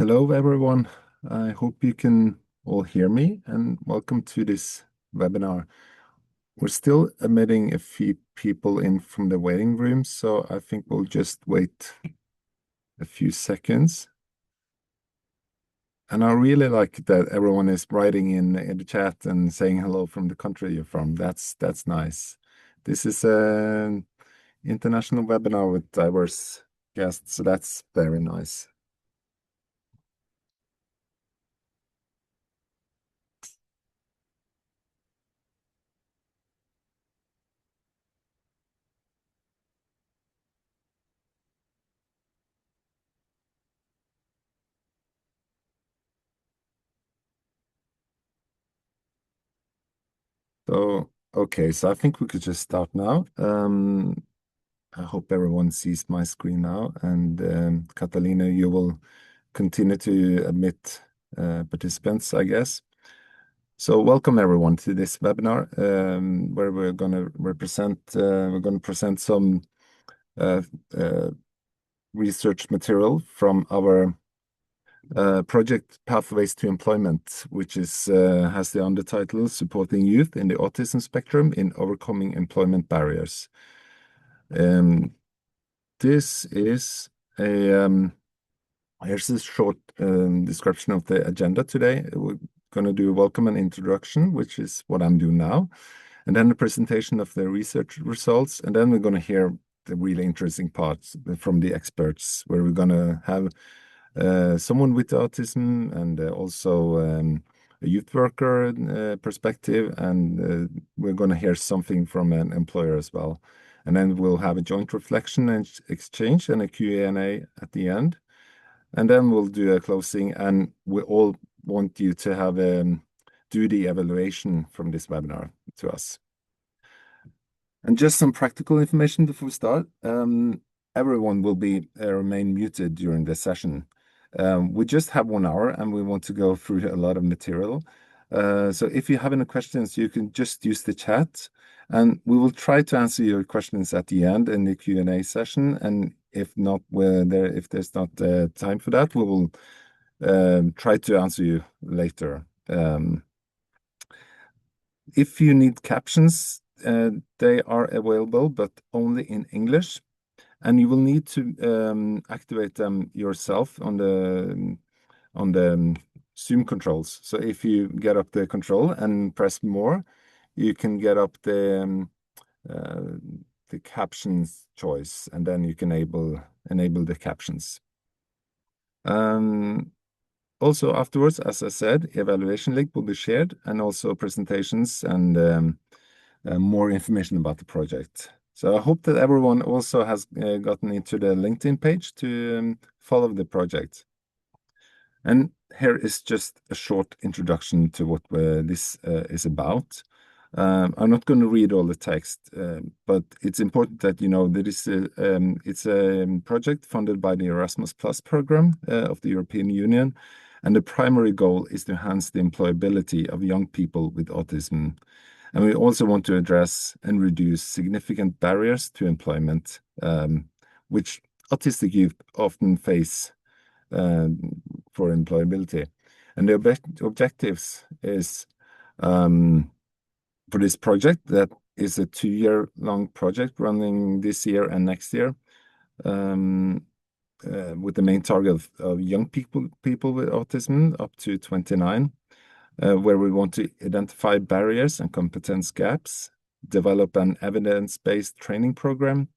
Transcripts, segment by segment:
Hello, everyone. I hope you can all hear me, and welcome to this webinar. We're still admitting a few people in from the waiting room, so I think we'll just wait a few seconds. And I really like that everyone is writing in the chat and saying hello from the country you're from. That's nice. This is an international webinar with diverse guests, so that's very nice. So, okay, so I think we could just start now. I hope everyone sees my screen now, and Catalina, you will continue to admit participants, I guess. So, welcome everyone to this webinar, where we're going to present some uh, uh, research material from our project Pathways to Employment, which has the undertitle Supporting Youth in the Autism Spectrum in Overcoming Employment Barriers. This is here's a short description of the agenda today. We're going to do a welcome and introduction, which is what I'm doing now, and then the presentation of the research results, and then we're going to hear the really interesting parts from the experts, where we're going to have someone with autism and also a youth worker perspective, and we're going to hear something from an employer as well. And then we'll have a joint reflection and exchange and a Q&A at the end. And then we'll do a closing, and we all want you to have do the evaluation from this webinar to us. And just some practical information before we start. Everyone will remain muted during the session. We just have 1 hour, and we want to go through a lot of material. So if you have any questions, you can just use the chat, and we will try to answer your questions at the end in the Q&A session. And if not, if there's not time for that, we will try to answer you later. If you need captions, they are available, but only in English. And you will need to activate them yourself on the Zoom controls. So if you get up the control and press more, you can get up the captions choice, and then you can enable the captions. Also afterwards, as I said, evaluation link will be shared, and also presentations and more information about the project. So I hope that everyone also has gotten into the LinkedIn page to follow the project. And here is just a short introduction to what this is about. I'm not going to read all the text, but it's important that you know that it's a project funded by the Erasmus Plus program of the European Union, and the primary goal is to enhance the employability of young people with autism. And we also want to address and reduce significant barriers to employment, which autistic youth often face for employability. And the objectives is for this project, that is a 2-year-long project running this year and next year, with the main target of young people with autism up to 29. Where we want to identify barriers and competence gaps, develop an evidence-based training program,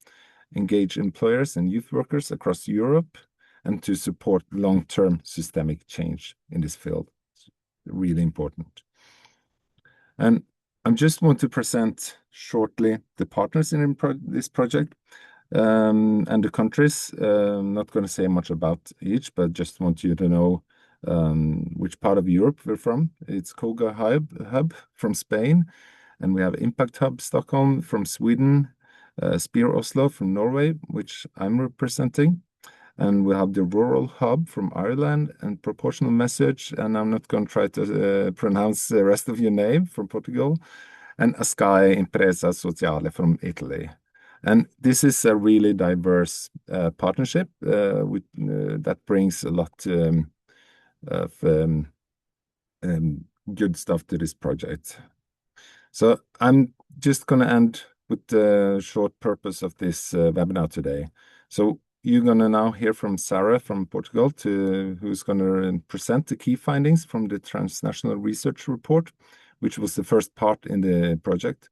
engage employers and youth workers across Europe, and to support long-term systemic change in this field. It's really important. And I just want to present shortly the partners in this project and the countries. I'm not going to say much about each, but just want you to know which part of Europe we're from. It's Kogui Hub from Spain, and we have Impact Hub Stockholm from Sweden, SPIR Oslo from Norway, which I'm representing, and we have the Rural Hub from Ireland, and Proportional Message, and I'm not going to try to pronounce the rest of your name, from Portugal, and ASCAE Impresa Sociale from Italy. And this is a really diverse partnership that brings a lot good stuff to this project. So I'm just going to end with the short purpose of this webinar today. So you're going to now hear from Sarah from Portugal, who's going to present the key findings from the transnational research report, which was the first part in the project.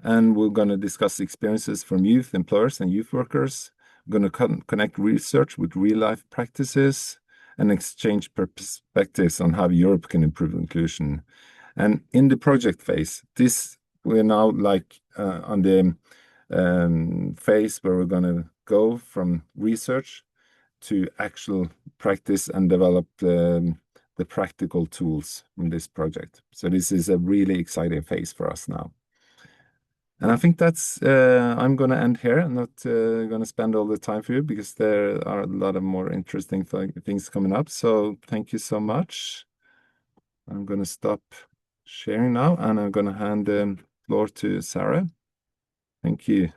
And we're going to discuss experiences from youth employers and youth workers. We're going to connect research with real-life practices and exchange perspectives on how Europe can improve inclusion. And in the project phase, we're now like on the phase where we're going to go from research to actual practice and develop the practical tools from this project. So this is a really exciting phase for us now. And I think that's, I'm going to end here. I'm not going to spend all the time for you because there are a lot of more interesting things coming up. So thank you so much. I'm going to stop sharing now, and I'm going to hand the floor to Sarah. Thank you.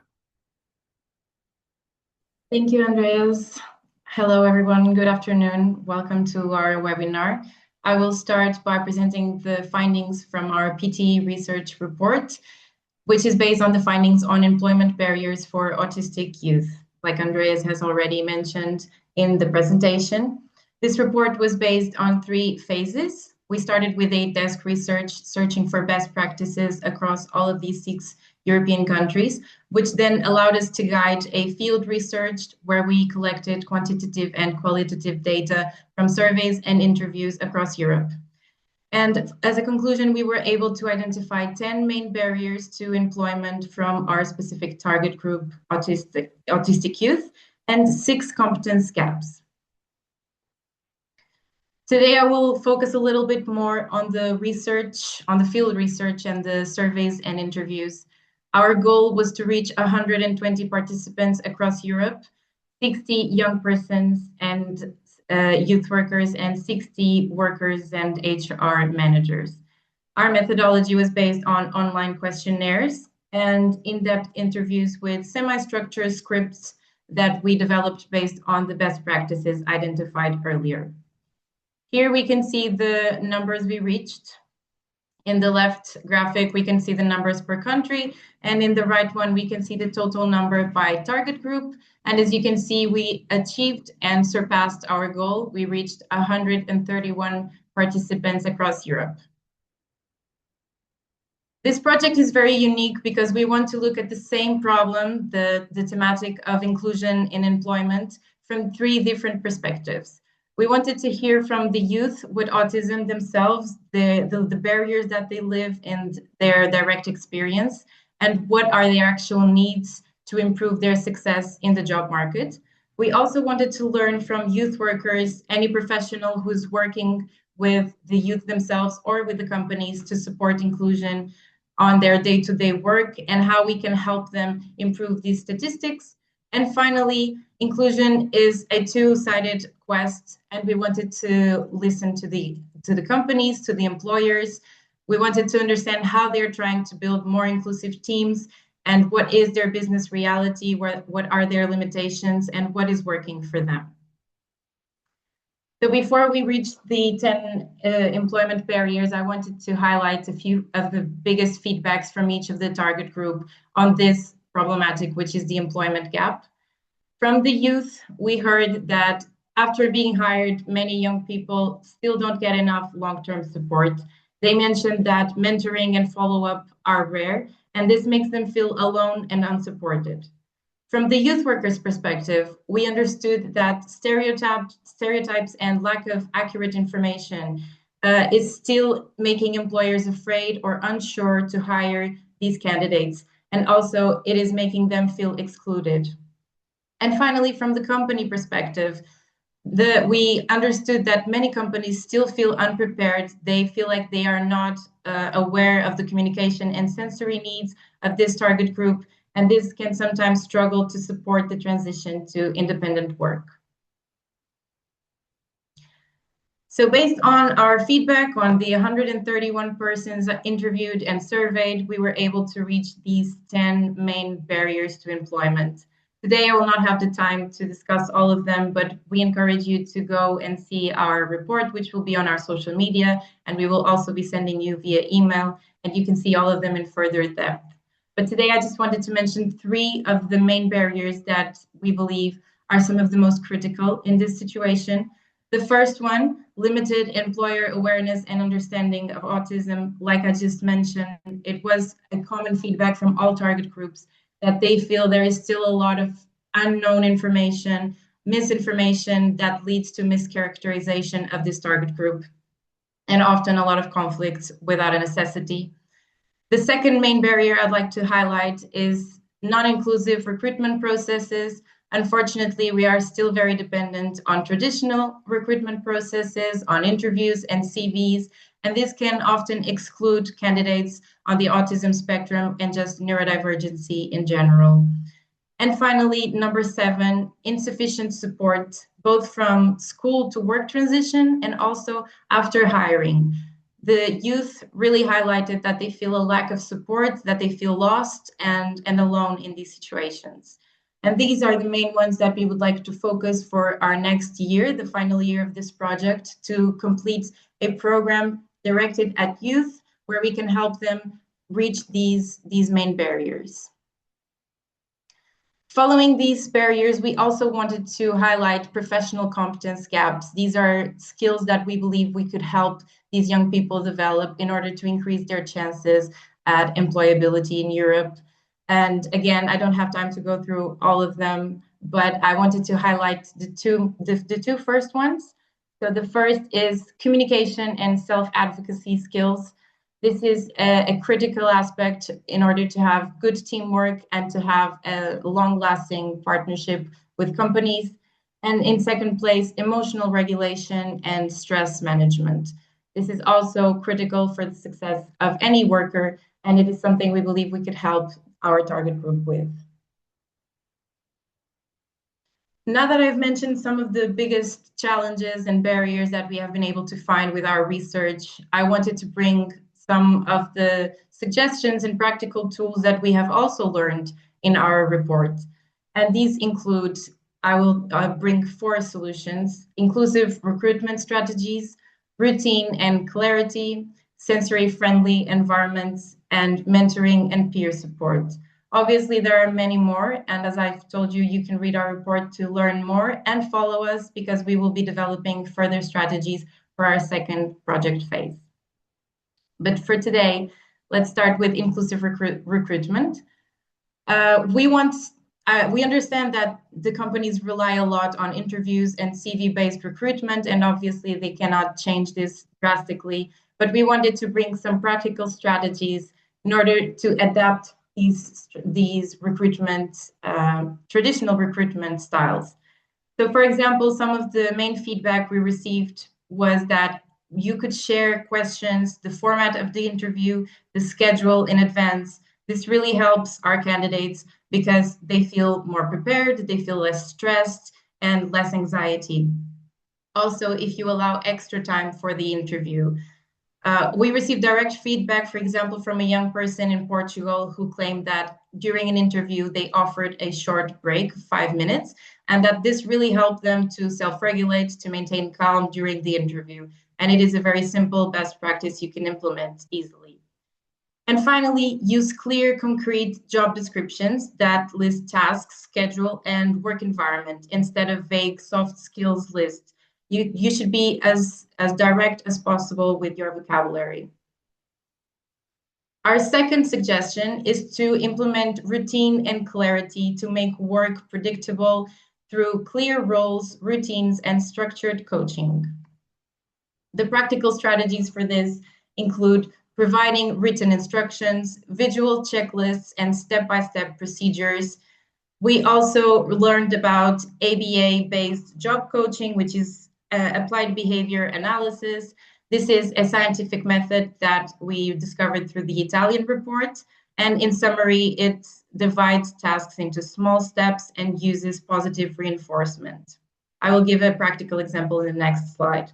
Thank you, Andreas. Hello, everyone. Good afternoon. Welcome to our webinar. I will start by presenting the findings from our PT research report, which is based on the findings on employment barriers for autistic youth, like Andreas has already mentioned in the presentation. This report was based on 3 phases. We started with a desk research searching for best practices across all of these 6 European countries, which then allowed us to guide a field research where we collected quantitative and qualitative data from surveys and interviews across Europe. And as a conclusion, we were able to identify 10 main barriers to employment from our specific target group, autistic youth, and 6 competence gaps. Today, I will focus a little bit more on the research, on the field research and the surveys and interviews. Our goal was to reach 120 participants across Europe, 60 young persons and youth workers, and 60 workers and HR managers. Our methodology was based on online questionnaires and in-depth interviews with semi-structured scripts that we developed based on the best practices identified earlier. Here we can see the numbers we reached. In the left graphic, we can see the numbers per country, and in the right one, we can see the total number by target group. And as you can see, we achieved and surpassed our goal. We reached 131 participants across Europe. This project is very unique because we want to look at the same problem, the thematic of inclusion in employment, from 3 different perspectives. We wanted to hear from the youth with autism themselves, the barriers that they live in their direct experience, and what are their actual needs to improve their success in the job market. We also wanted to learn from youth workers, any professional who's working with the youth themselves or with the companies to support inclusion on their day-to-day work and how we can help them improve these statistics. And finally, inclusion is a 2-sided quest, and we wanted to listen to the companies, to the employers. We wanted to understand how they're trying to build more inclusive teams and what is their business reality, what are their limitations, and what is working for them. So before we reach the 10 employment barriers, I wanted to highlight a few of the biggest feedbacks from each of the target group on this problematic, which is the employment gap. From the youth, we heard that after being hired, many young people still don't get enough long-term support. They mentioned that mentoring and follow-up are rare, and this makes them feel alone and unsupported. From the youth workers' perspective, we understood that stereotypes and lack of accurate information is still making employers afraid or unsure to hire these candidates, and also it is making them feel excluded. And finally, from the company perspective, we understood that many companies still feel unprepared. They feel like they are not aware of the communication and sensory needs of this target group, and this can sometimes struggle to support the transition to independent work. So based on our feedback on the 131 persons interviewed and surveyed, we were able to reach these 10 main barriers to employment. Today, I will not have the time to discuss all of them, but we encourage you to go and see our report, which will be on our social media, and we will also be sending you via email, and you can see all of them in further depth. But today, I just wanted to mention 3 of the main barriers that we believe are some of the most critical in this situation. The first one, limited employer awareness and understanding of autism. Like I just mentioned, it was a common feedback from all target groups that they feel there is still a lot of unknown information, misinformation that leads to mischaracterization of this target group, and often a lot of conflicts without a necessity. The second main barrier I'd like to highlight is non-inclusive recruitment processes. Unfortunately, we are still very dependent on traditional recruitment processes, on interviews and CVs, and this can often exclude candidates on the autism spectrum and just neurodivergency in general. And finally, number 7, insufficient support, both from school to work transition and also after hiring. The youth really highlighted that they feel a lack of support, that they feel lost and alone in these situations. And these are the main ones that we would like to focus for our next year, the final year of this project, to complete a program directed at youth where we can help them reach these main barriers. Following these barriers, we also wanted to highlight professional competence gaps. These are skills that we believe we could help these young people develop in order to increase their chances at employability in Europe. And again, I don't have time to go through all of them, but I wanted to highlight the two first ones. So the first is communication and self-advocacy skills. This is a critical aspect in order to have good teamwork and to have a long-lasting partnership with companies. And in second place, emotional regulation and stress management. This is also critical for the success of any worker, and it is something we believe we could help our target group with. Now that I've mentioned some of the biggest challenges and barriers that we have been able to find with our research, I wanted to bring some of the suggestions and practical tools that we have also learned in our report. And these include, I will bring 4 solutions: inclusive recruitment strategies, routine and clarity, sensory-friendly environments, and mentoring and peer support. Obviously, there are many more, and as I've told you, you can read our report to learn more and follow us because we will be developing further strategies for our second project phase. But for today, let's start with inclusive recruitment. We understand that the companies rely a lot on interviews and CV-based recruitment, and obviously they cannot change this drastically. But we wanted to bring some practical strategies in order to adapt these recruitment, traditional recruitment styles. So, for example, some of the main feedback we received was that you could share questions, the format of the interview, the schedule in advance. This really helps our candidates because they feel more prepared, they feel less stressed and less anxiety. Also, if you allow extra time for the interview. We received direct feedback, for example, from a young person in Portugal who claimed that during an interview, they offered a short break, 5 minutes, and that this really helped them to self-regulate, to maintain calm during the interview. And it is a very simple best practice you can implement easily. And finally, use clear, concrete job descriptions that list tasks, schedule, and work environment instead of vague soft skills lists. You should be as direct as possible with your vocabulary. Our second suggestion is to implement routine and clarity to make work predictable through clear roles, routines, and structured coaching. The practical strategies for this include providing written instructions, visual checklists, and step-by-step procedures. We also learned about ABA-based job coaching, which is applied behavior analysis. This is a scientific method that we discovered through the Italian report. And in summary, it divides tasks into small steps and uses positive reinforcement. I will give a practical example in the next slide.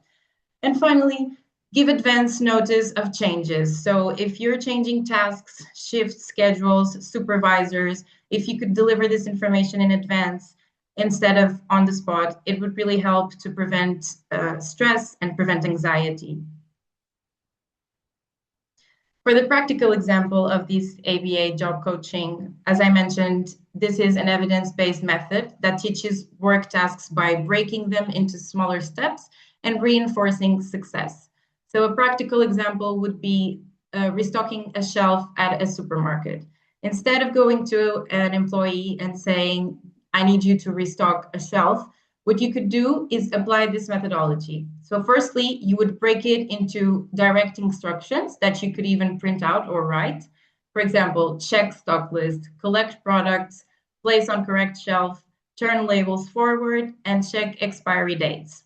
And finally, give advance notice of changes. So if you're changing tasks, shift schedules, supervisors, if you could deliver this information in advance instead of on the spot, it would really help to prevent stress and prevent anxiety. For the practical example of this ABA job coaching, as I mentioned, this is an evidence-based method that teaches work tasks by breaking them into smaller steps and reinforcing success. So a practical example would be restocking a shelf at a supermarket. Instead of going to an employee and saying, I need you to restock a shelf, what you could do is apply this methodology. So firstly, you would break it into direct instructions that you could even print out or write. For example, check stock list, collect products, place on correct shelf, turn labels forward, and check expiry dates.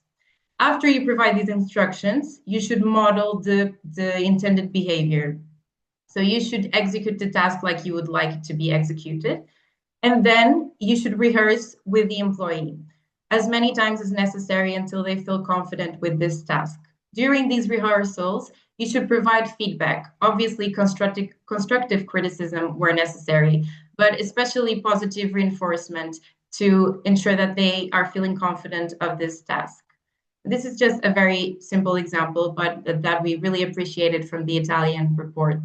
After you provide these instructions, you should model the intended behavior. So you should execute the task like you would like it to be executed. And then you should rehearse with the employee as many times as necessary until they feel confident with this task. During these rehearsals, you should provide feedback, obviously constructive criticism where necessary, but especially positive reinforcement to ensure that they are feeling confident of this task. This is just a very simple example, but that we really appreciated from the Italian report.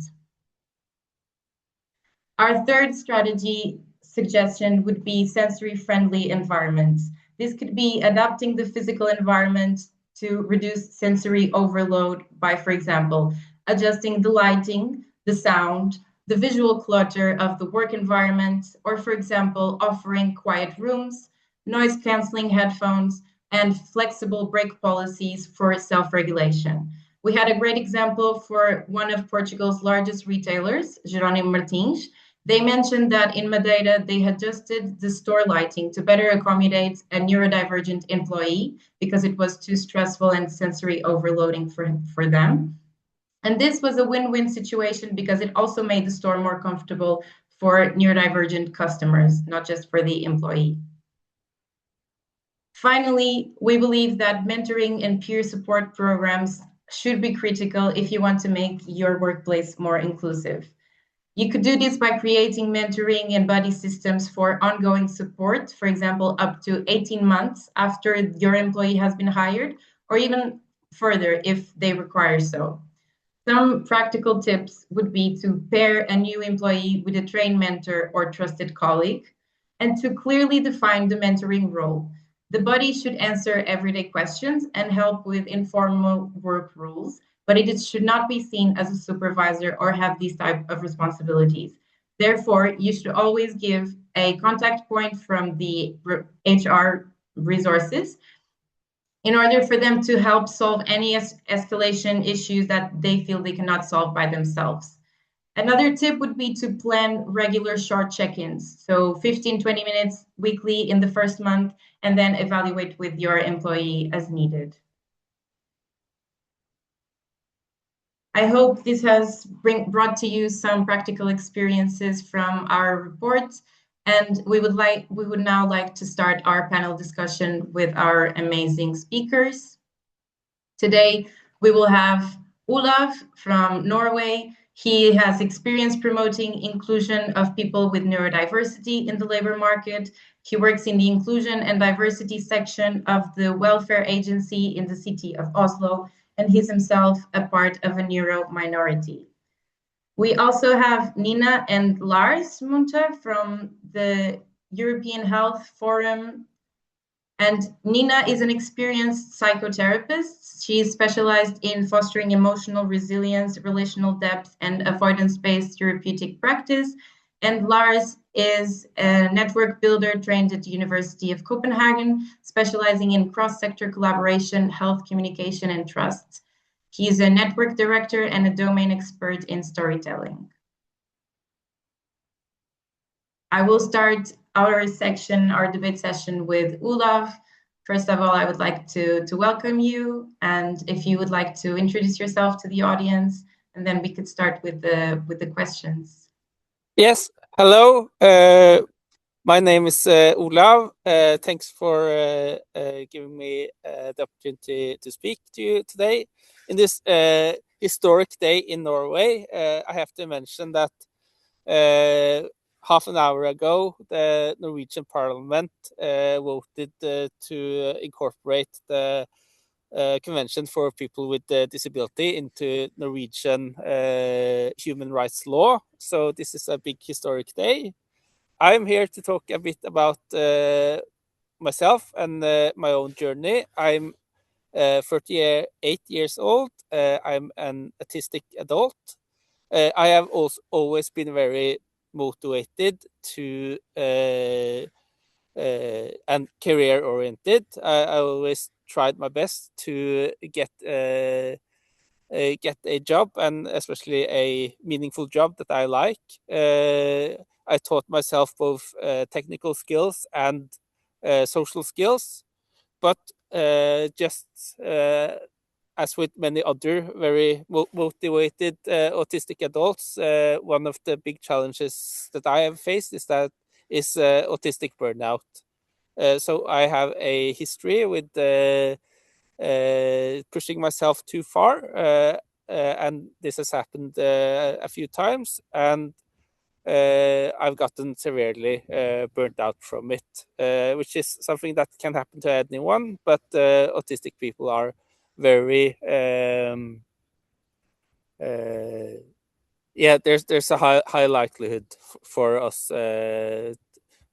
Our third strategy suggestion would be sensory-friendly environments. This could be adapting the physical environment to reduce sensory overload by, for example, adjusting the lighting, the sound, the visual clutter of the work environment, or, for example, offering quiet rooms, noise-canceling headphones, and flexible break policies for self-regulation. We had a great example for one of Portugal's largest retailers, Jerónimo Martins. They mentioned that in Madeira, they adjusted the store lighting to better accommodate a neurodivergent employee because it was too stressful and sensory overloading for them. And this was a win-win situation because it also made the store more comfortable for neurodivergent customers, not just for the employee. Finally, we believe that mentoring and peer support programs should be critical if you want to make your workplace more inclusive. You could do this by creating mentoring and buddy systems for ongoing support, for example, up to 18 months after your employee has been hired, or even further if they require so. Some practical tips would be to pair a new employee with a trained mentor or trusted colleague, and to clearly define the mentoring role. The buddy should answer everyday questions and help with informal work rules, but it should not be seen as a supervisor or have these type of responsibilities. Therefore, you should always give a contact point from the HR resources in order for them to help solve any escalation issues that they feel they cannot solve by themselves. Another tip would be to plan regular short check-ins, so 15, 20 minutes weekly in the first month, and then evaluate with your employee as needed. I hope this has brought to you some practical experiences from our report, and we would now like to start our panel discussion with our amazing speakers. Today, we will have Olav from Norway. He has experience promoting inclusion of people with neurodiversity in the labor market. He works in the inclusion and diversity section of the welfare agency in the city of Oslo, and he's himself a part of a neuro minority. We also have Nina and Lars Munter from the European Health Forum. And Nina is an experienced psychotherapist. She is specialized in fostering emotional resilience, relational depth, and avoidance-based therapeutic practice. And Lars is a network builder trained at the University of Copenhagen, specializing in cross-sector collaboration, health communication, and trust. He is a network director and a domain expert in storytelling. I will start our debate session with Olav. First of all, I would like to welcome you, and if you would like to introduce yourself to the audience, and then we could start with the questions. Yes, hello. My name is Olav. Thanks for giving me the opportunity to speak to you today. In this historic day in Norway, I have to mention that half an hour ago, the Norwegian Parliament voted to incorporate the Convention for People with Disability into Norwegian human rights law. So this is a big historic day. I'm here to talk a bit about myself and my own journey. I'm 38 years old. I'm an autistic adult. I have also always been very motivated to and career oriented. I always tried my best to get a job, and especially a meaningful job that I like. I taught myself both technical skills and social skills, but just as with many other very motivated autistic adults, one of the big challenges that I have faced is autistic burnout. So I have a history with pushing myself too far, and this has happened a few times, and I've gotten severely burnt out from it, which is something that can happen to anyone, but autistic people are very there's a high likelihood for us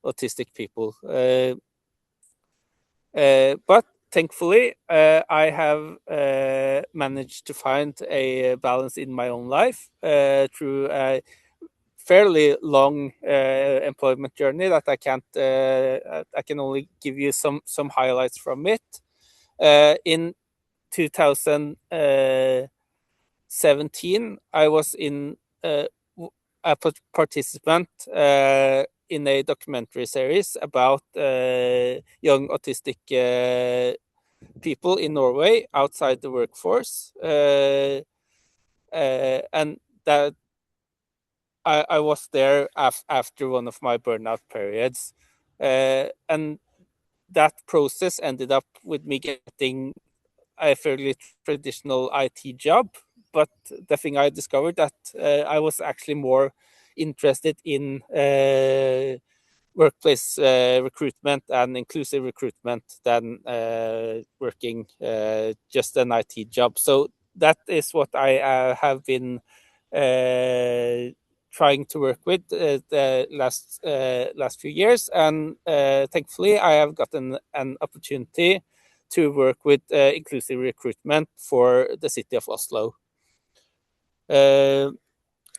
autistic people, but thankfully I have managed to find a balance in my own life through a fairly long employment journey that I can only give you some highlights from it. In 2017, I was in a participant in a documentary series about young autistic people in Norway outside the workforce, and that I was there after one of my burnout periods, and that process ended up with me getting a fairly traditional IT job. But the thing I discovered that I was actually more interested in workplace recruitment and inclusive recruitment than working just an IT job. So that is what I have been trying to work with the last few years, and thankfully I have gotten an opportunity to work with inclusive recruitment for the city of Oslo.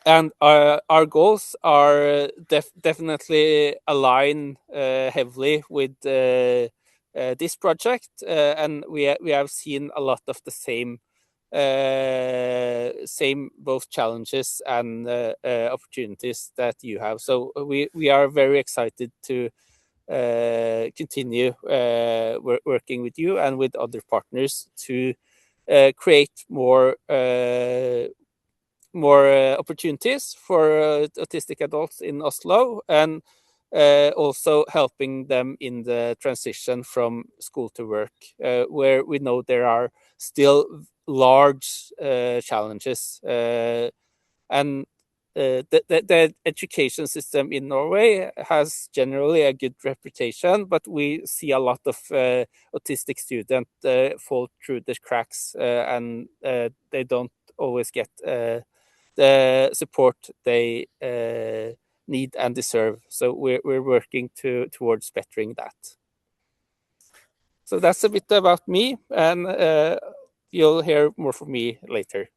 And our goals are definitely align heavily with this project, and we have seen a lot of the same both challenges and opportunities that you have. So we are very excited to continue working with you and with other partners to create more opportunities for autistic adults in Oslo, and also helping them in the transition from school to work, where we know there are still large challenges. And the education system in Norway has generally a good reputation, but we see a lot of autistic students fall through the cracks, and they don't always get the support they need and deserve. So we're working towards bettering that. So that's a bit about me, and you'll hear more from me later.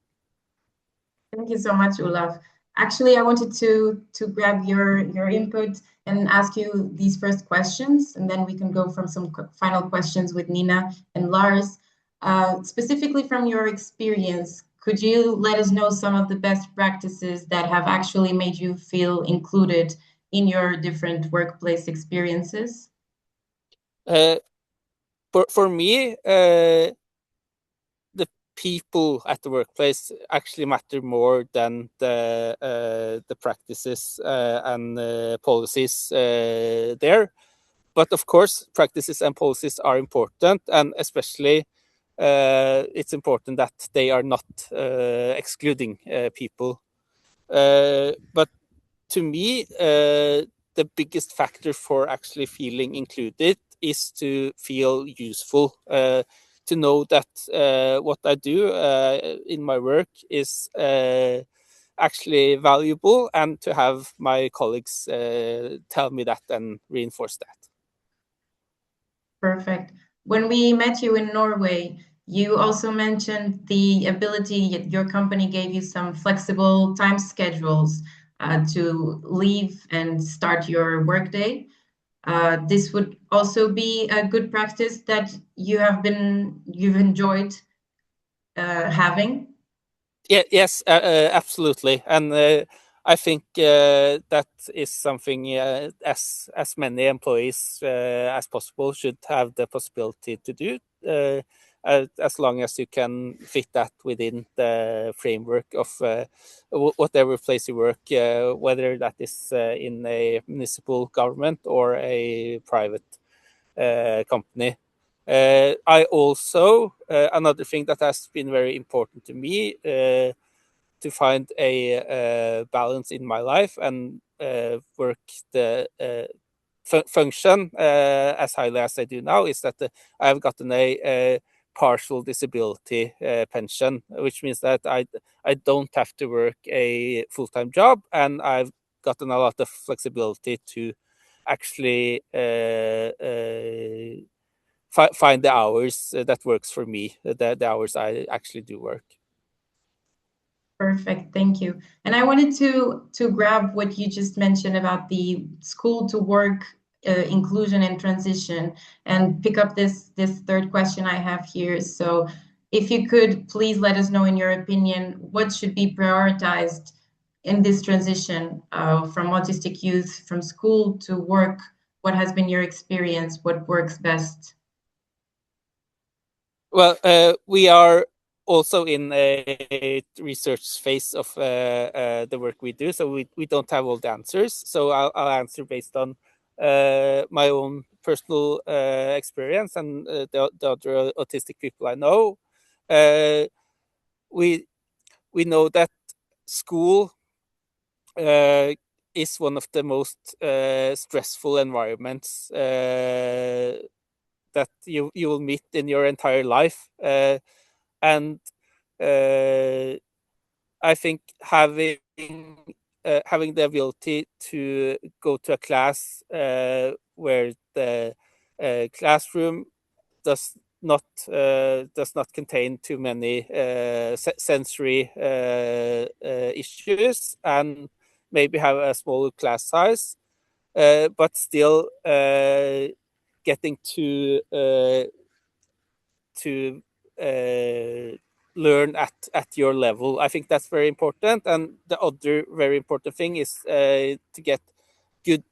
Thank you so much, Olav. Actually, I wanted to grab your input and ask you these first questions, and then we can go from some final questions with Nina and Lars. Specifically from your experience, could you let us know some of the best practices that have actually made you feel included in your different workplace experiences? For me, the people at the workplace actually matter more than the practices and policies there. But of course, practices and policies are important, and especially it's important that they are not excluding people. But to me, the biggest factor for actually feeling included is to feel useful, to know that what I do in my work is actually valuable, and to have my colleagues tell me that and reinforce that. Perfect. When we met you in Norway, you also mentioned the ability, your company gave you some flexible time schedules to leave and start your workday. This would also be a good practice that you've enjoyed having. Yeah, yes, absolutely, and I think that is something as many employees as possible should have the possibility to do, as long as you can fit that within the framework of whatever place you work, whether that is in a municipal government or a private company. I also, another thing that has been very important to me, to find a balance in my life and work the function as highly as I do now, is that I have gotten a partial disability pension, which means that I don't have to work a full-time job, and I've gotten a lot of flexibility to actually find the hours that works for me, the hours I actually do work. Perfect, thank you. And I wanted to grab what you just mentioned about the school to work inclusion and transition, and pick up this third question I have here. So if you could please let us know, in your opinion, what should be prioritized in this transition from autistic youth from school to work. What has been your experience? What works best? Well, we are also in a research phase of the work we do, so we don't have all the answers. So I'll answer based on my own personal experience and the other autistic people I know. We know that school is one of the most stressful environments that you will meet in your entire life, and I think having the ability to go to a class where the classroom does not contain too many sensory issues, and maybe have a smaller class size, but still getting to learn at your level. I think that's very important. And the other very important thing is to get good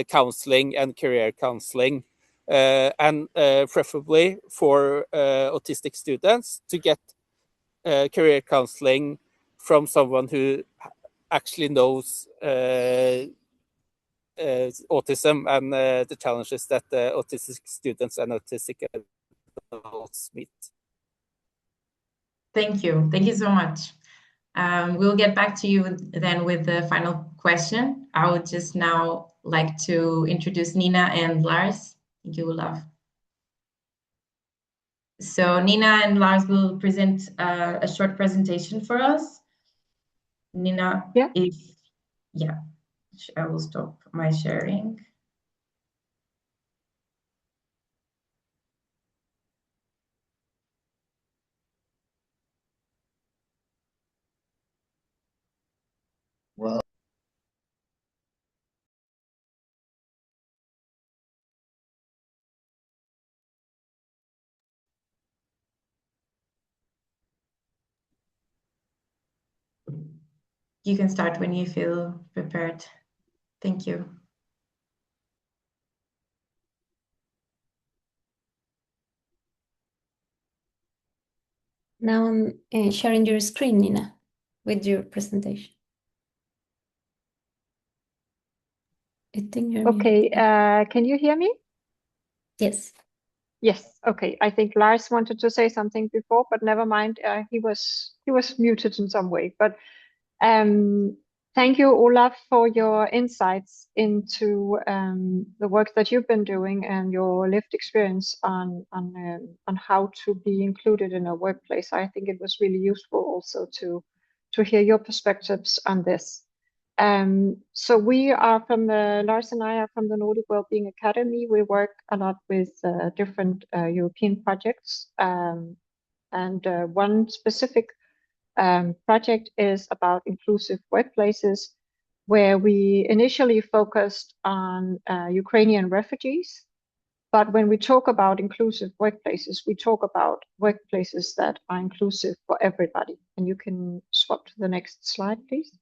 counseling and career counseling, and preferably for autistic students to get career counseling from someone who actually knows autism and the challenges that autistic students and autistic adults meet. Thank you. Thank you so much. We'll get back to you then with the final question. I would just now like to introduce Nina and Lars. Thank you, Olaf. So Nina and Lars will present a short presentation for us. Nina, I will stop my sharing. Well, you can start when you feel prepared. Thank you. Now I'm sharing your screen, Nina, with your presentation. I think you're okay, can you hear me? Yes. Yes, okay. I think Lars wanted to say something before, but never mind. He was muted in some way. But Thank you, Olaf, for your insights into the work that you've been doing and your lived experience on how to be included in a workplace. I think it was really useful also to hear your perspectives on this. So we are from Lars and I are from the Nordic Wellbeing Academy. We work a lot with different European projects, and one specific project is about inclusive workplaces, where we initially focused on Ukrainian refugees. But when we talk about inclusive workplaces, we talk about workplaces that are inclusive for everybody. And you can swap to the next slide, please.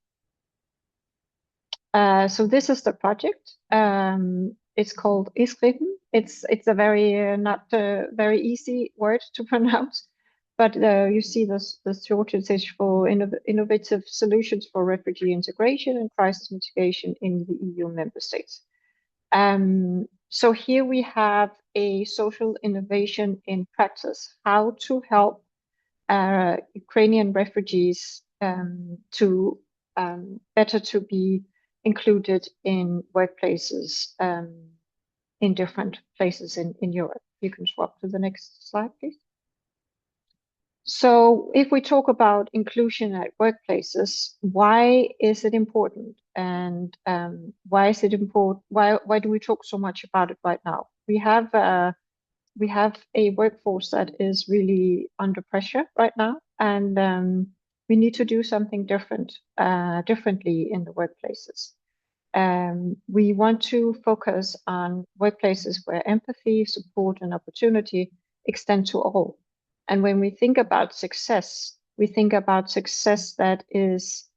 So this is the project. It's called Isriven. It's a very not very easy word to pronounce, but you see the shortage for innovative solutions for refugee integration and crisis mitigation in the EU member states. So here we have a social innovation in practice, how to help Ukrainian refugees to better to be included in workplaces in different places in Europe. You can swap to the next slide, please. So if we talk about inclusion at workplaces, why is it important? And why is it important? Why do we talk so much about it right now? We have a workforce that is really under pressure right now, and we need to do something differently in the workplaces. We want to focus on workplaces where empathy, support, and opportunity extend to all. And when we think about success, we think about success that is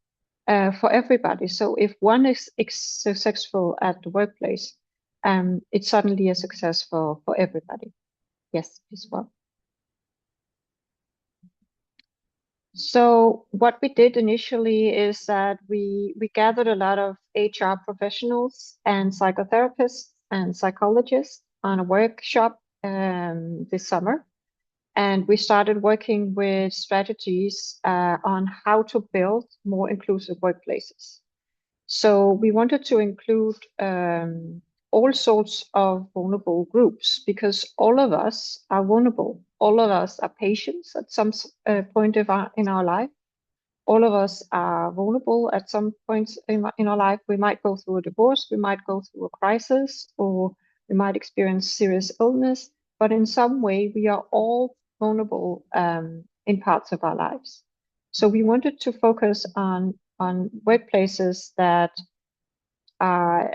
for everybody. So if one is successful at the workplace, it's suddenly a success for everybody. Yes, please, well. So what we did initially is that we gathered a lot of HR professionals and psychotherapists and psychologists on a workshop this summer. And we started working with strategies on how to build more inclusive workplaces. So we wanted to include all sorts of vulnerable groups, because all of us are vulnerable. All of us are patients at some point in our life. All of us are vulnerable at some points in our life. We might go through a divorce, we might go through a crisis, or we might experience serious illness. But in some way, we are all vulnerable in parts of our lives. So we wanted to focus on workplaces that are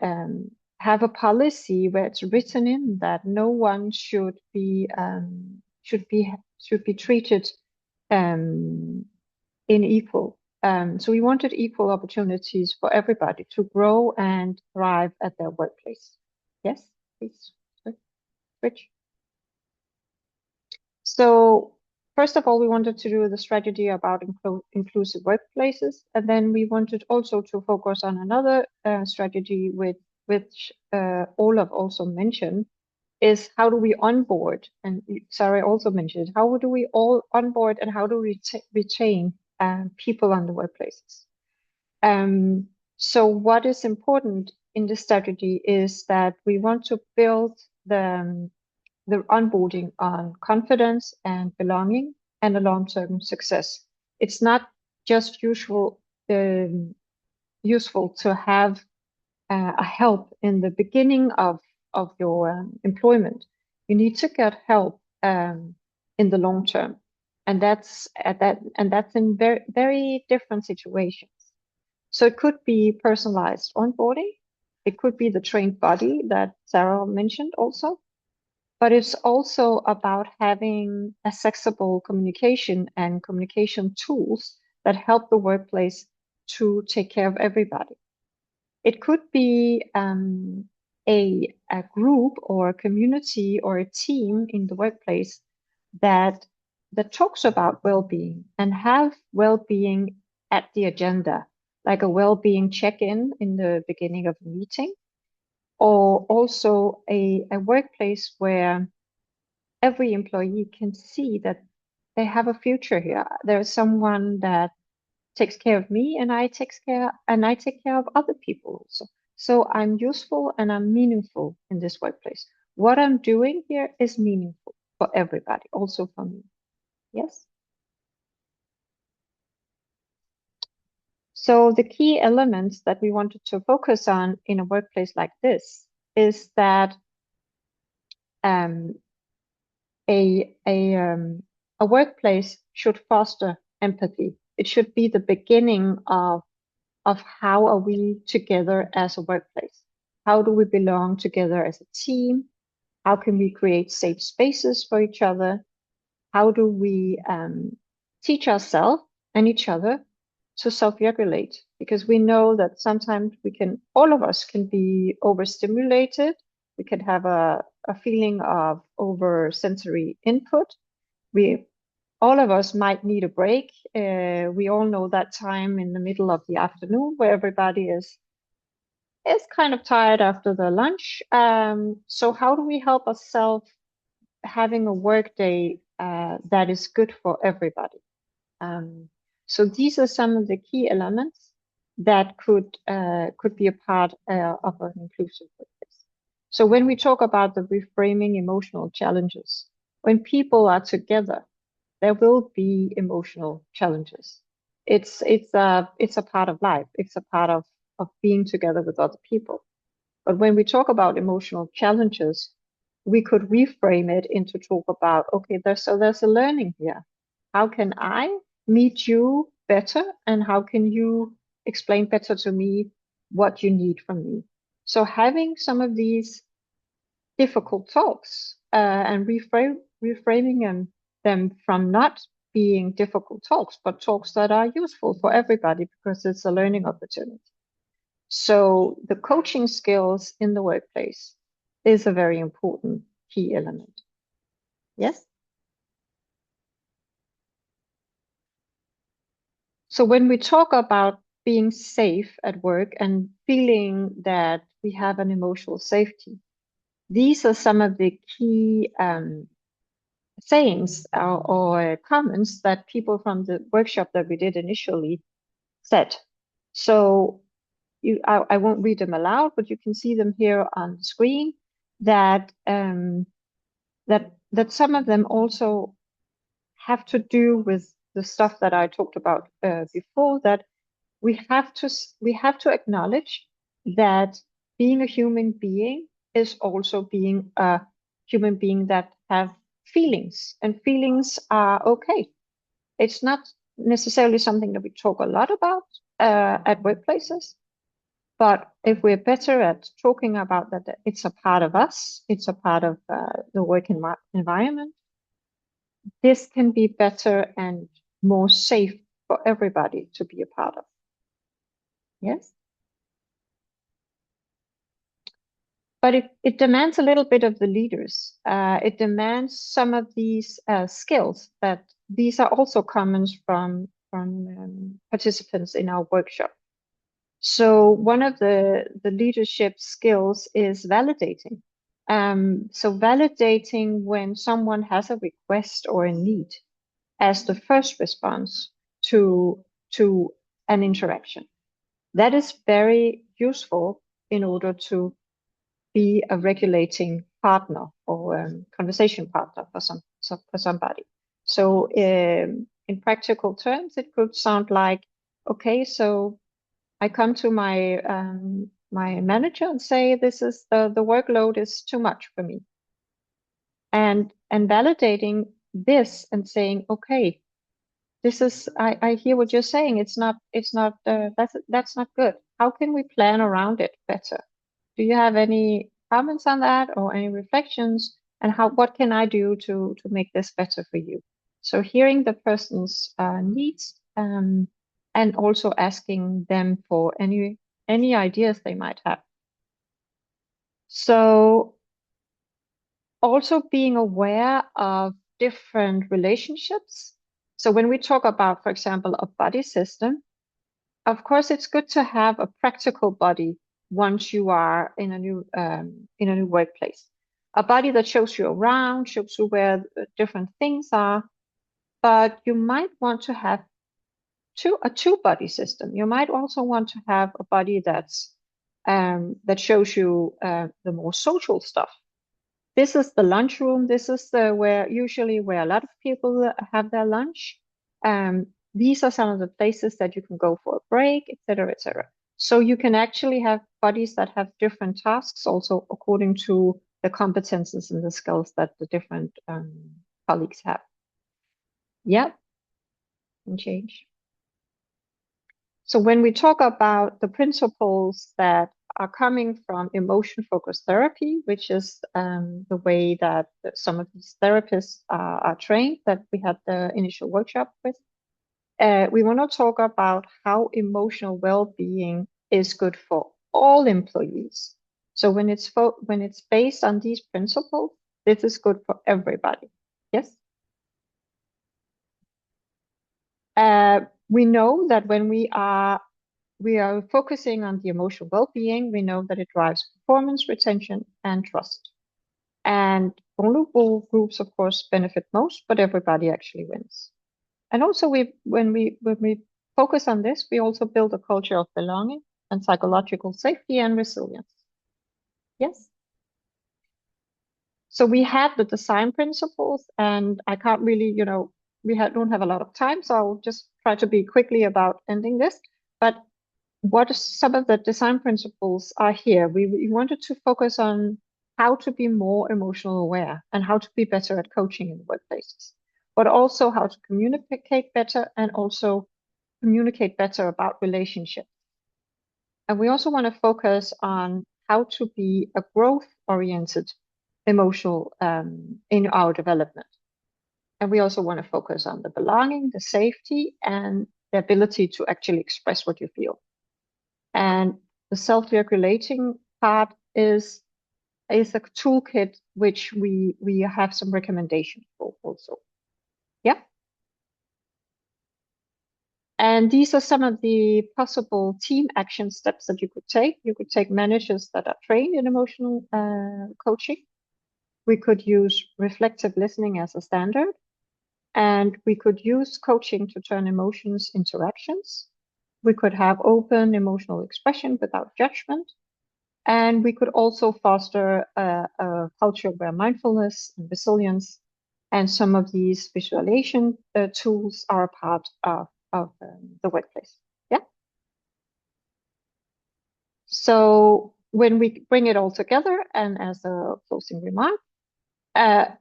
have a policy where it's written in that no one should be treated unequal. So we wanted equal opportunities for everybody to grow and thrive at their workplace. Yes, please switch. So first of all, we wanted to do the strategy about inclusive workplaces, and then we wanted also to focus on another strategy which Olaf also mentioned, is how do we onboard, and Sarah also mentioned, how do we all onboard and how do we retain people on the workplaces. So what is important in this strategy is that we want to build the onboarding on confidence and belonging and a long-term success. It's not just useful to have a help in the beginning of your employment. You need to get help in the long term, and that's in very, very different situations. So it could be personalized onboarding, it could be the trained body that Sarah mentioned also, but it's also about having accessible communication and communication tools that help the workplace to take care of everybody. It could be a group or a community or a team in the workplace that talks about well-being and have well-being at the agenda, like a well-being check-in in the beginning of a meeting, or also a workplace where every employee can see that they have a future here. There's someone that takes care of me, and I take care of other people also. So I'm useful and I'm meaningful in this workplace. What I'm doing here is meaningful for everybody, also for me. Yes. So the key elements that we wanted to focus on in a workplace like this is that a workplace should foster empathy. It should be the beginning of how are we together as a workplace? How do we belong together as a team? How can we create safe spaces for each other? How do we teach ourselves and each other to self-regulate? Because we know that sometimes all of us can be overstimulated. We can have a feeling of over-sensory input. All of us might need a break. We all know that time in the middle of the afternoon where everybody is kind of tired after the lunch. So how do we help ourselves having a work day that is good for everybody? So these are some of the key elements that could be a part of an inclusive workplace. So when we talk about the reframing emotional challenges, when people are together, there will be emotional challenges. It's a part of life. It's a part of being together with other people. But when we talk about emotional challenges, we could reframe it into talk about, okay, there's a learning here. How can I meet you better, and how can you explain better to me what you need from me? So having some of these difficult talks and reframing them from not being difficult talks, but talks that are useful for everybody because it's a learning opportunity. So the coaching skills in the workplace is a very important key element. Yes? So when we talk about being safe at work and feeling that we have an emotional safety, these are some of the key sayings or comments that people from the workshop that we did initially said. So I won't read them aloud, but you can see them here on the screen. That that some of them also have to do with the stuff that I talked about before. That we have to acknowledge that being a human being is also being a human being that have feelings, and feelings are okay. It's not necessarily something that we talk a lot about at workplaces, but if we're better at talking about that, it's a part of us, it's a part of the work environment, this can be better and more safe for everybody to be a part of. Yes? But it demands a little bit of the leaders. It demands some of these skills that these are also comments from participants in our workshop. So one of the leadership skills is validating. So validating when someone has a request or a need as the first response to an interaction. That is very useful in order to be a regulating partner or conversation partner for somebody. So in practical terms, it could sound like, okay, so I come to my my manager and say, this is the workload is too much for me. And validating this and saying, okay, this is, I hear what you're saying. It's not that's not good. How can we plan around it better? Do you have any comments on that or any reflections? And what can I do to make this better for you? So hearing the person's needs and also asking them for any ideas they might have. So also being aware of different relationships. So when we talk about, for example, a buddy system, of course, it's good to have a practical buddy once you are in a new workplace. A buddy that shows you around, shows you where different things are, but you might want to have a two-buddy system. You might also want to have a buddy that's that shows you the more social stuff. This is the lunchroom. This is where a lot of people have their lunch. These are some of the places that you can go for a break, etc., etc. So you can actually have buddies that have different tasks, also according to the competences and the skills that the different colleagues have. Yeah, and change. So when we talk about the principles that are coming from emotion-focused therapy, which is the way that some of these therapists are trained, that we had the initial workshop with, we want to talk about how emotional well-being is good for all employees. So when it's based on these principles, this is good for everybody. Yes. We know that when we are focusing on the emotional well-being, we know that it drives performance, retention, and trust. And vulnerable groups, of course, benefit most, but everybody actually wins. And also, when we focus on this, we also build a culture of belonging and psychological safety and resilience. Yes. So we have the design principles, and I can't really, don't have a lot of time, so I'll just try to be quickly about ending this. But what some of the design principles are here? We wanted to focus on how to be more emotional aware and how to be better at coaching in the workplaces, but also how to communicate better and also communicate better about relationships. And we also want to focus on how to be a growth-oriented emotional in our development. And we also want to focus on the belonging, the safety, and the ability to actually express what you feel. And the self-regulating part is a toolkit which we have some recommendations for also. Yeah. And these are some of the possible team action steps that you could take. You could take managers that are trained in emotional coaching. We could use reflective listening as a standard. And we could use coaching to turn emotions into actions. We could have open emotional expression without judgment. And we could also foster a culture where mindfulness and resilience and some of these visualization tools are a part of the workplace. Yeah. So when we bring it all together, and as a closing remark,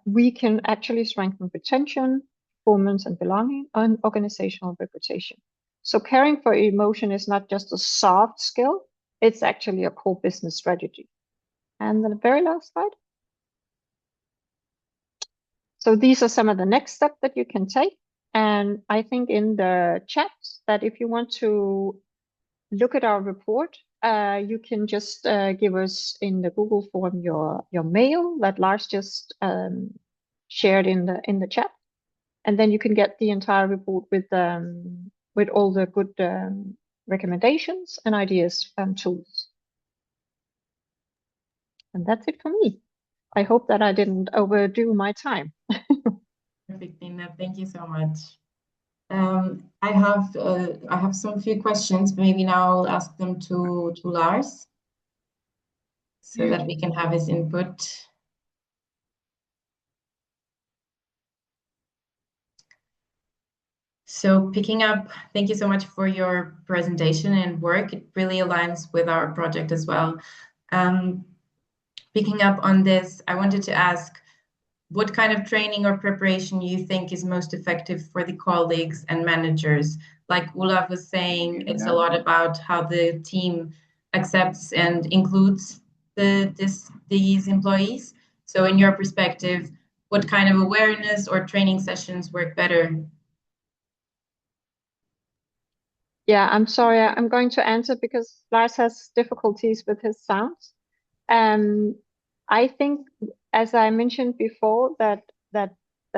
we can actually strengthen retention, performance, and belonging, and organizational reputation. So caring for emotion is not just a soft skill, it's actually a core business strategy. And the very last slide. So these are some of the next steps that you can take. And I think in the chat that if you want to look at our report, you can just give us in the Google form your mail that Lars just shared in the chat. And then you can get the entire report with all the good recommendations and ideas and tools. And that's it for me. I hope that I didn't overdo my time. Perfect, Nina. Thank you so much. I have some few questions. Maybe now I'll ask them to Lars, so that we can have his input. So picking up, thank you so much for your presentation and work. It really aligns with our project as well. Picking up on this, I wanted to ask, what kind of training or preparation you think is most effective for the colleagues and managers? Like Olaf was saying, it's a lot about how the team accepts and includes these employees. So in your perspective, what kind of awareness or training sessions work better? Yeah, I'm sorry, I'm going to answer because Lars has difficulties with his sounds. I think, as I mentioned before, that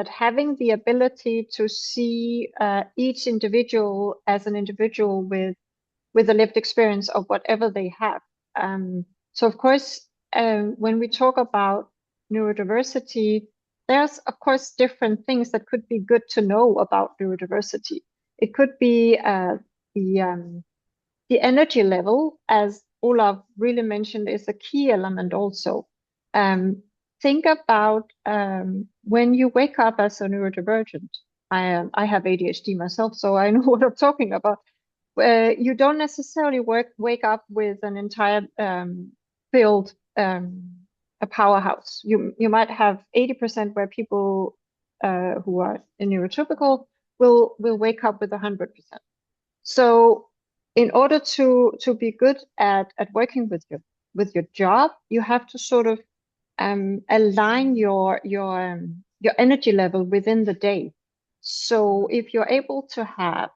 having the ability to see each individual as an individual with a lived experience of whatever they have. So of course, when we talk about neurodiversity, there's of course different things that could be good to know about neurodiversity. It could be the energy level, as Olaf really mentioned, is a key element also. Think about when you wake up as a neurodivergent. I have ADHD myself, so I know what I'm talking about. You don't necessarily wake up with an entire field, a powerhouse. You might have 80% where people who are neurotypical will wake up with 100%. So in order to be good at working with your job, you have to sort of align your energy level within the day. So if you're able to have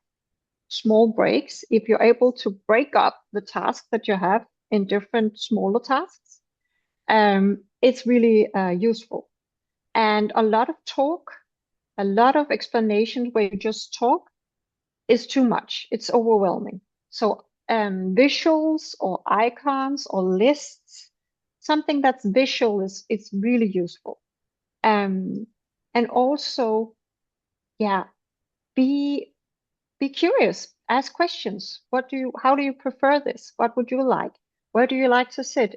small breaks, if you're able to break up the task that you have in different smaller tasks, it's really useful. And a lot of talk, a lot of explanation where you just talk is too much. It's overwhelming. So visuals or icons or lists, something that's visual is really useful. And also, yeah, be curious, ask questions. How do you prefer this? What would you like? Where do you like to sit?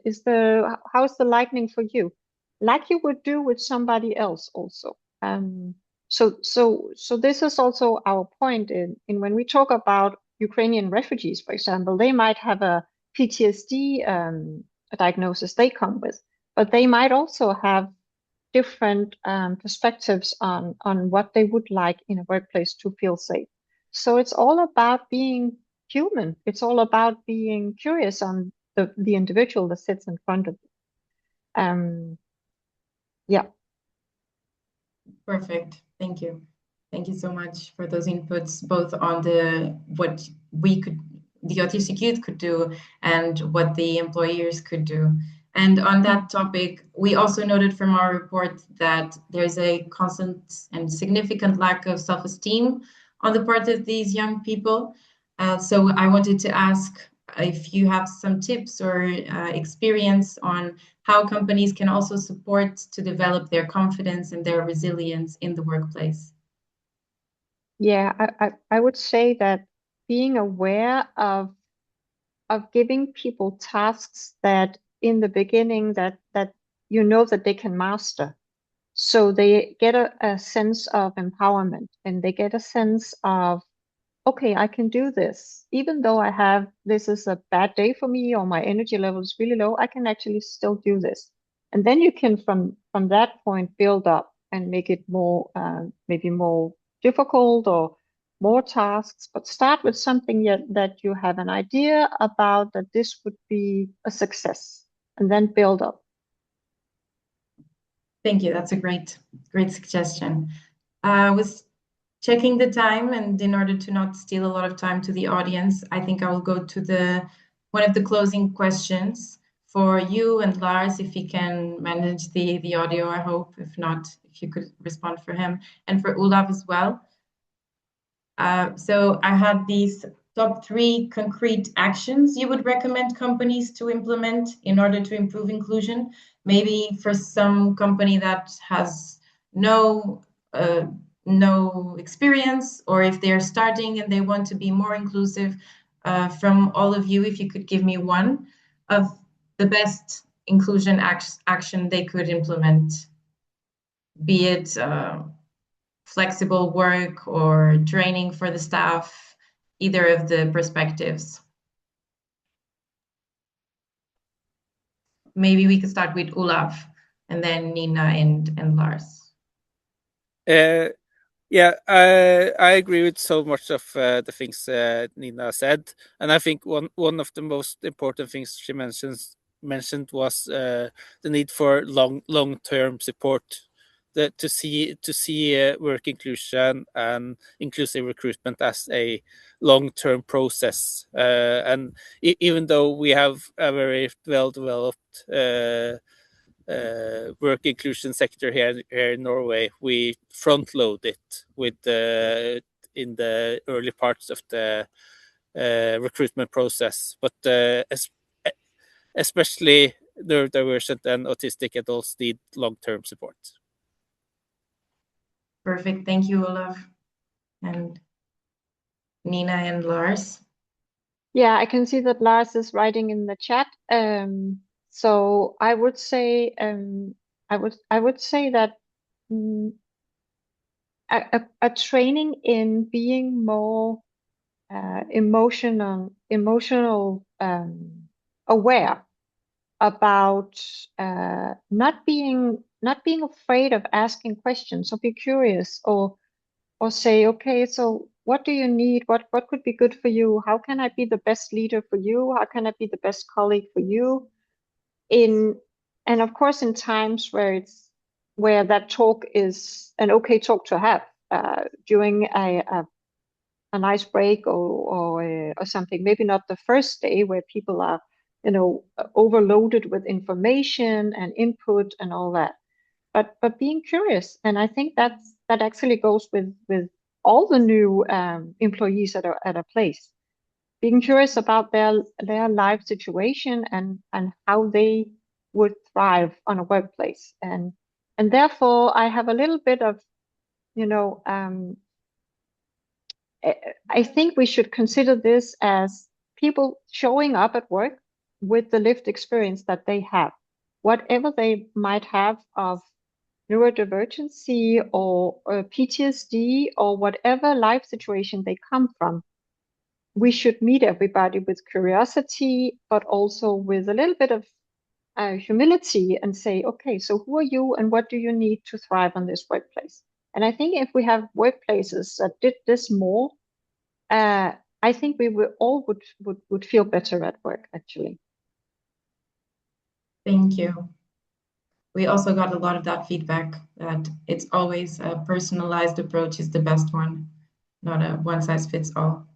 How is the lighting for you? Like you would do with somebody else also. So this is also our point in when we talk about Ukrainian refugees, for example, they might have a PTSD diagnosis they come with, but they might also have different perspectives on what they would like in a workplace to feel safe. So it's all about being human. It's all about being curious on the individual that sits in front of you. Yeah. Perfect. Thank you. Thank you so much for those inputs, both on what the autistic youth could do and what the employers could do. And on that topic, we also noted from our report that there's a constant and significant lack of self-esteem on the part of these young people. So I wanted to ask if you have some tips or experience on how companies can also support to develop their confidence and their resilience in the workplace. Yeah, I would say that being aware of giving people tasks that in the beginning that you know that they can master. So they get a sense of empowerment and they get a sense of, okay, I can do this. Even though this is a bad day for me or my energy level is really low, I can actually still do this. And then you can, from that point, build up and make it more, maybe more difficult or more tasks, but start with something that you have an idea about that this would be a success, and then build up. Thank you. That's a great suggestion. I was checking the time, and in order to not steal a lot of time to the audience, I think I will go to one of the closing questions for you and Lars, if he can manage the audio, I hope. If not, if you could respond for him, and for Olaf as well. So I had these top 3 concrete actions you would recommend companies to implement in order to improve inclusion. Maybe for some company that has no experience, or if they're starting and they want to be more inclusive, from all of you, if you could give me one of the best inclusion action they could implement, be it flexible work or training for the staff, either of the perspectives. Maybe we could start with Olaf and then Nina and Lars. Yeah, I agree with so much of the things Nina said, and I think one of the most important things she mentioned was the need for long-term support. To see work inclusion and inclusive recruitment as a long-term process, and even though we have a very well-developed work inclusion sector here in Norway, we front load it with in the early parts of the recruitment process, but especially neurodivergent and autistic adults need long-term support. Perfect. Thank you, Olaf. And Nina and Lars? Yeah, I can see that Lars is writing in the chat. So I would say that mm, a training in being more emotional aware about not being afraid of asking questions, or be curious, or say, okay, so what do you need? What could be good for you? How can I be the best leader for you? How can I be the best colleague for you? And of course, in times where that talk is an okay talk to have, during a nice break, or something. Maybe not the first day where people are, overloaded with information and input and all that. But being curious, and I think that actually goes with all the new employees at a place. Being curious about their life situation and how they would thrive on a workplace, and therefore I have a little bit of, I think we should consider this as people showing up at work with the lived experience that they have, whatever they might have of neurodivergency or PTSD or whatever life situation they come from. We should meet everybody with curiosity, but also with a little bit of humility, and say, okay, so who are you and what do you need to thrive on this workplace? And I think if we have workplaces that did this more, I think we would feel better at work, actually. Thank you. We also got a lot of that feedback, that it's always a personalized approach is the best one, not a one size fits all.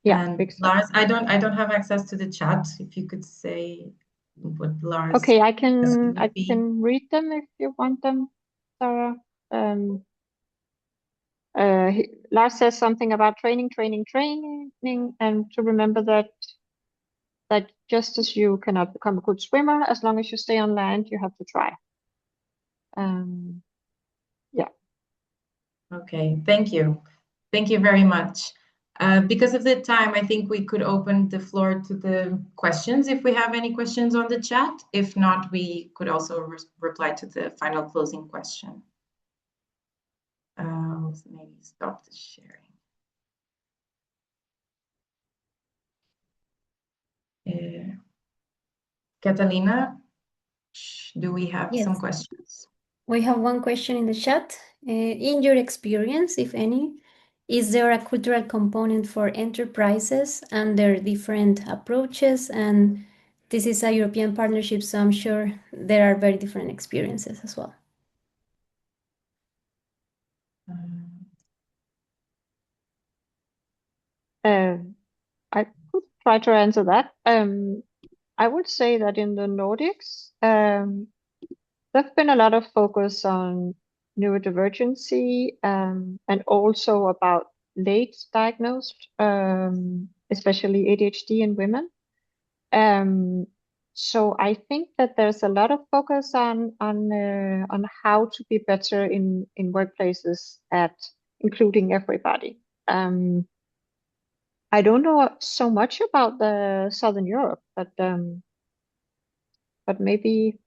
Yeah, and exactly. Lars, I don't have access to the chat. If you could say what Lars. Okay, I would be. can read them if you want them, Sarah. Lars says something about training, and to remember that just as you cannot become a good swimmer, as long as you stay on land, you have to try. Yeah. Okay, thank you. Thank you very much. Because of the time, I think we could open the floor to the questions if we have any questions on the chat. If not, we could also reply to the final closing question. Let's maybe stop the sharing. Catalina, do we have some questions? We have one question in the chat. In your experience, if any, is there a cultural component for enterprises and their different approaches? And this is a European partnership, so I'm sure there are very different experiences as well. I could try to answer that. I would say that in the Nordics, there's been a lot of focus on neurodivergency, and also about late diagnosed, especially ADHD in women. So I think that there's a lot of focus on how to be better in workplaces at including everybody. I don't know so much about the Southern Europe, but maybe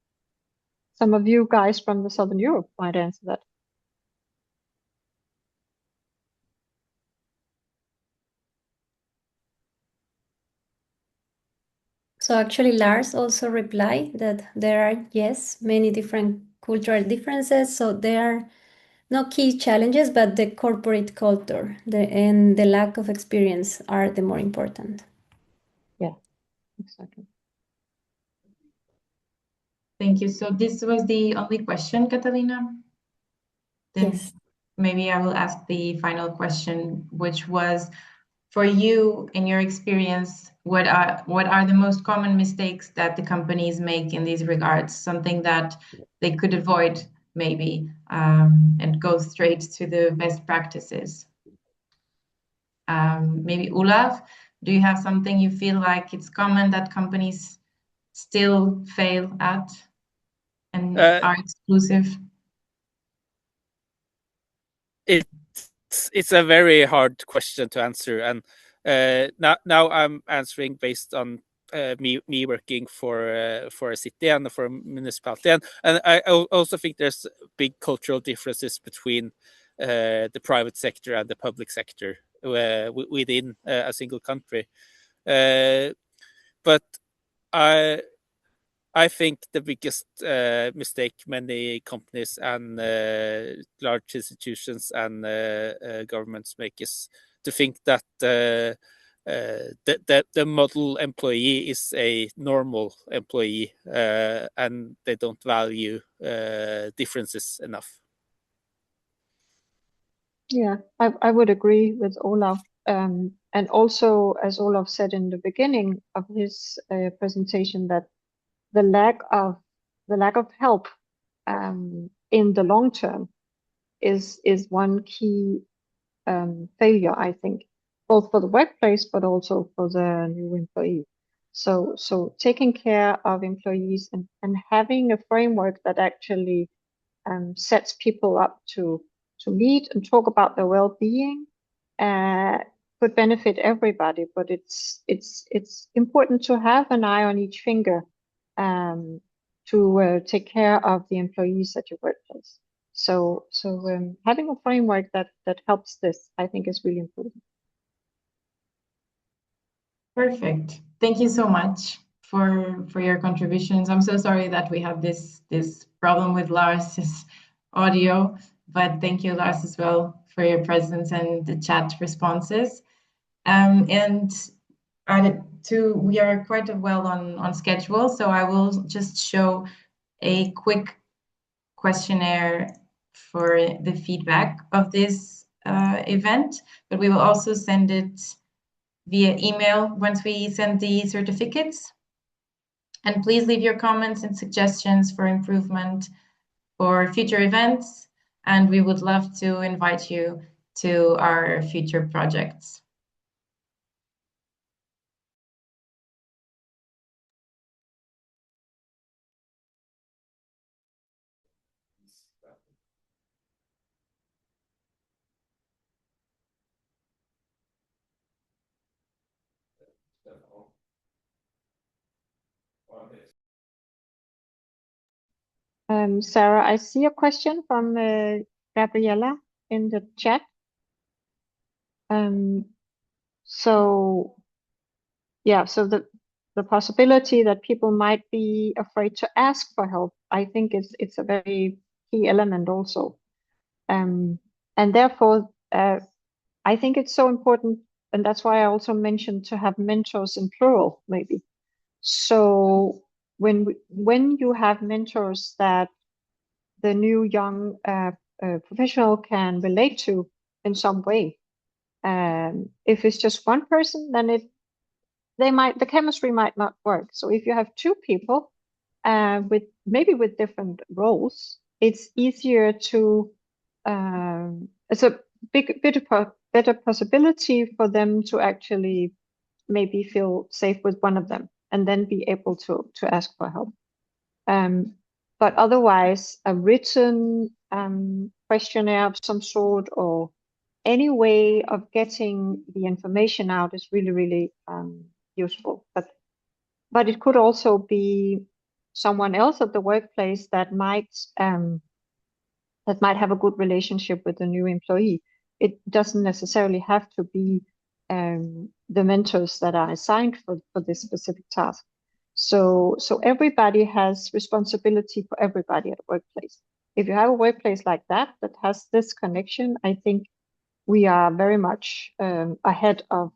some of you guys from the Southern Europe might answer that. So actually, Lars also replied that there are, yes, many different cultural differences. So there are no key challenges, but the corporate culture and the lack of experience are the more important. Yeah, exactly. Thank you. So this was the only question, Catalina? Then yes. Maybe I will ask the final question, which was, for you, in your experience, what are the most common mistakes that the companies make in these regards? Something that they could avoid, maybe, and go straight to the best practices. Maybe Olav, do you have something you feel like it's common that companies still fail at and are exclusive? It's it's a very hard question to answer, and now I'm answering based on me working for a city and for a municipality, and I also think there's big cultural differences between the private sector and the public sector within a single country. But I think the biggest mistake many companies and large institutions and governments make is to think that the model employee is a normal employee, and they don't value differences enough. Yeah, I would agree with Olaf. And also, as Olaf said in the beginning of his presentation, that the lack of help in the long term is one key failure, I think, both for the workplace but also for the new employee. So taking care of employees and having a framework that actually sets people up to meet and talk about their well-being could benefit everybody. But it's important to have an eye on each finger to take care of the employees at your workplace. So having a framework that helps this, I think, is really important. Perfect. Thank you so much for your contributions. I'm so sorry that we have this problem with Lars's audio, but thank you, Lars, as well, for your presence and the chat responses. And added to, we are quite well on schedule, so I will just show a quick questionnaire for the feedback of this event, but we will also send it via email once we send the certificates. And please leave your comments and suggestions for improvement for future events, and we would love to invite you to our future projects. Sarah, I see a question from Gabriella in the chat. So yeah, so the possibility that people might be afraid to ask for help, I think it's a very key element also. And therefore, I think it's so important, and that's why I also mentioned to have mentors in plural, maybe. So when you have mentors that the new young professional can relate to in some way, if it's just one person, then the chemistry might not work. So if you have two people with different roles, it's easier to it's a better possibility for them to actually maybe feel safe with one of them and then be able to ask for help. But otherwise, a written questionnaire of some sort or any way of getting the information out is really, really useful. But it could also be someone else at the workplace that might have a good relationship with the new employee. It doesn't necessarily have to be the mentors that are assigned for this specific task. So everybody has responsibility for everybody at a workplace. If you have a workplace like that has this connection, I think we are very much ahead of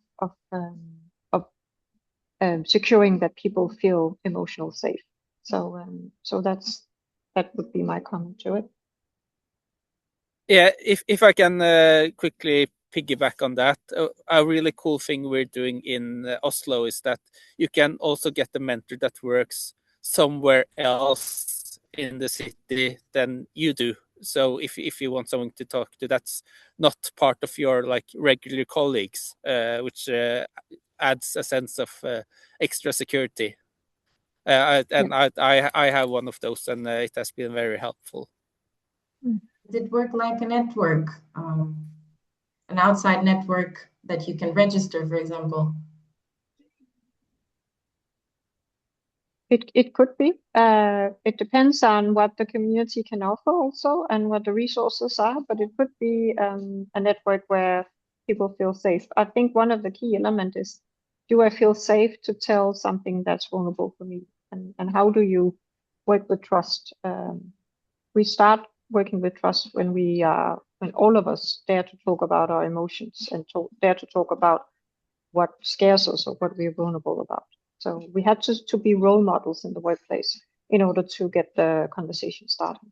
securing that people feel emotional safe. So that would be my comment to it. Yeah, if I can quickly piggyback on that, a really cool thing we're doing in Oslo is that you can also get a mentor that works somewhere else in the city than you do. So if you want someone to talk to, that's not part of your regular colleagues, which adds a sense of extra security. I have one of those, and it has been very helpful. Did it work like a network? an outside network that you can register, for example? It could be. It depends on what the community can offer also and what the resources are, but it could be a network where people feel safe. I think one of the key elements is, do I feel safe to tell something that's vulnerable for me? And how do you work with trust? We start working with trust when when all of us dare to talk about our emotions and dare to talk about what scares us or what we're vulnerable about. So we had to be role models in the workplace in order to get the conversation started.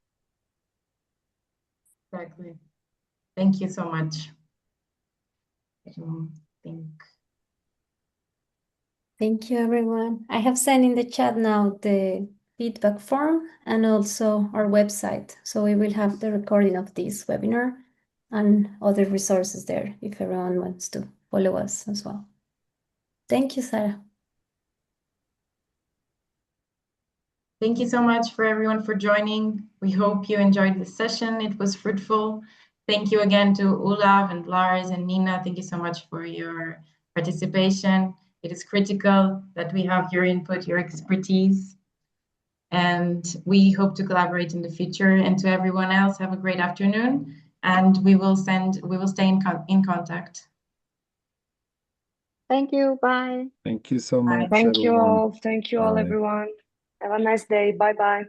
Exactly. Thank you so much. I don't think. Thank you, everyone. I have sent in the chat now the feedback form and also our website. So we will have the recording of this webinar and other resources there if everyone wants to follow us as well. Thank you, Sarah. Thank you so much for everyone for joining. We hope you enjoyed this session. It was fruitful. Thank you again to Olav and Lars and Nina. Thank you so much for your participation. It is critical that we have your input, your expertise, and we hope to collaborate in the future. And to everyone else, have a great afternoon, and we will stay in contact. Thank you. Bye. Thank you so much, Thank you everyone. all. Thank you all, Bye. everyone. Have a nice day. Bye bye.